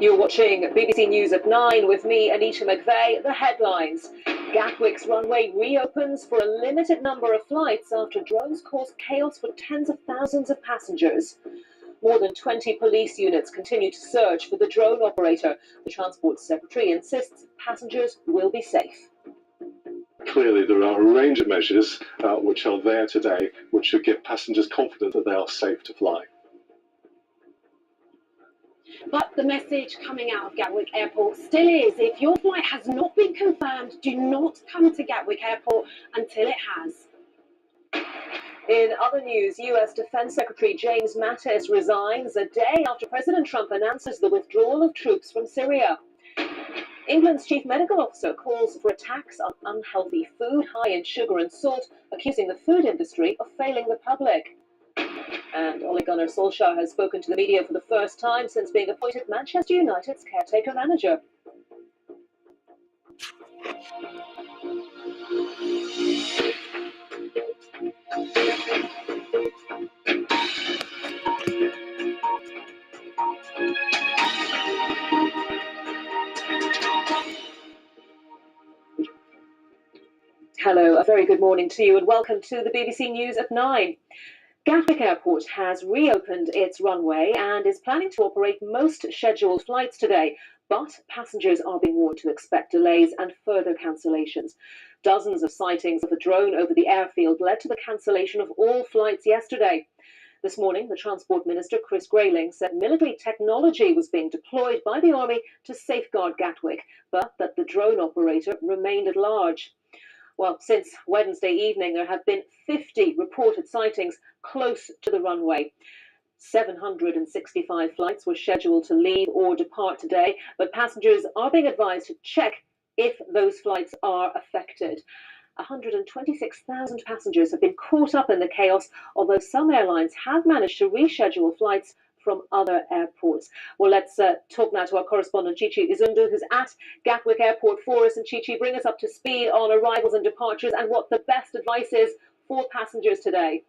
You're watching BBC News at 9 with me, Anita McVeigh. The headlines. Gatwick's runway reopens for a limited number of flights after drones caused chaos for tens of thousands of passengers. More than 20 police units continue to search for the drone operator. The Transport Secretary insists passengers will be safe. Clearly, there are a range of measures which are there today which should give passengers confidence that they are safe to fly. But the message coming out of Gatwick Airport still is, if your flight has not been confirmed, do not come to Gatwick Airport until it has. In other news, US Defense Secretary James Mattis resigns a day after President Trump announces the withdrawal of troops from Syria. England's chief medical officer calls for a tax on unhealthy food high in sugar and salt, accusing the food industry of failing the public. And Ole Gunnar Solskjaer has spoken to the media for the first time since being appointed Manchester United's caretaker manager. Hello, a very good morning to you and welcome to the BBC News at 9. Gatwick Airport has reopened its runway and is planning to operate most scheduled flights today, but passengers are being warned to expect delays and further cancellations. Dozens of sightings of a drone over the airfield led to the cancellation of all flights yesterday. This morning, the Transport Minister, Chris Grayling, said military technology was being deployed by the Army to safeguard Gatwick, but that the drone operator remained at large. Well, since Wednesday evening, there have been 50 reported sightings close to the runway. 765 flights were scheduled to leave or depart today, but passengers are being advised to check if those flights are affected. 126,000 passengers have been caught up in the chaos, although some airlines have managed to reschedule flights from other airports. Well, let's talk now to our correspondent Chichi Izundu, who's at Gatwick Airport for us. And Chichi, bring us up to speed on arrivals and departures and what the best advice is for passengers today.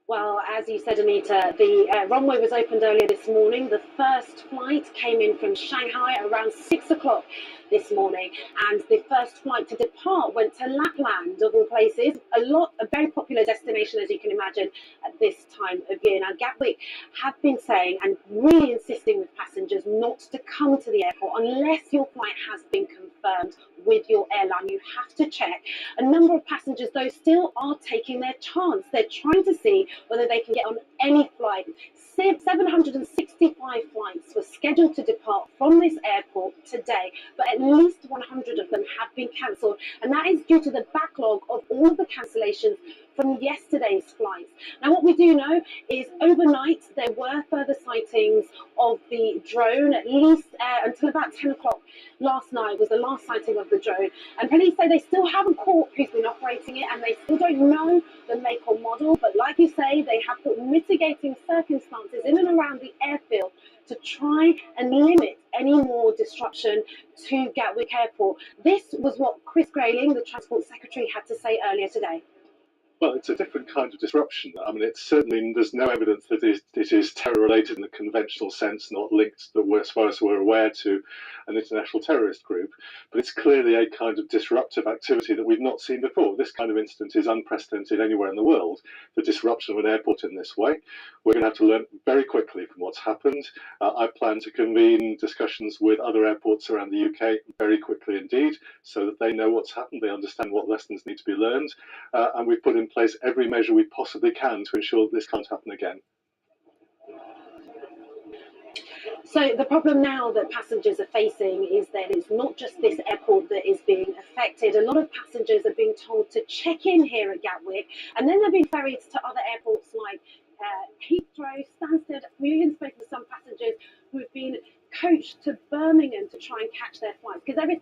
Well, as you said, Anita, the runway was opened earlier this morning. The first flight came in from Shanghai around 6 o'clock this morning, and the first flight to depart went to Lapland, of all places. A very popular destination, as you can imagine, at this time of year. Now, Gatwick have been saying and really insisting with passengers not to come to the airport unless your flight has been confirmed with your airline. You have to check. A number of passengers, though, still are taking their chance. They're trying to see whether they can get on any flight. 765 flights were scheduled to depart from this airport today, but at least 100 of them have been cancelled, and that is due to the backlog of all of the cancellations from yesterday's flights. Now, what we do know is overnight there were further sightings of the drone, at least until about 10 o'clock last night was the last sighting of the drone. And police say they still haven't caught who's been operating it, and they still don't know the make or model. But like you say, they have put mitigating circumstances in and around the airfield to try and limit any more disruption to Gatwick Airport. This was what Chris Grayling, the Transport Secretary, had to say earlier today. Well, it's a different kind of disruption. I mean, it's certainly, there's no evidence that it is terror-related in the conventional sense, not linked, as far as we're aware, to an international terrorist group. But it's clearly a kind of disruptive activity that we've not seen before. This kind of incident is unprecedented anywhere in the world, the disruption of an airport in this way. We're going to have to learn very quickly from what's happened. I plan to convene discussions with other airports around the UK very quickly indeed, so that they know what's happened, they understand what lessons need to be learned, and we've put in place every measure we possibly can to ensure that this can't happen again. So the problem now that passengers are facing is that it's not just this airport that is being affected. A lot of passengers are being told to check in here at Gatwick, and then they're being ferried to other airports like Heathrow, Stansted. We even spoken to some passengers who have been coached to Birmingham to try and catch their flights, because everything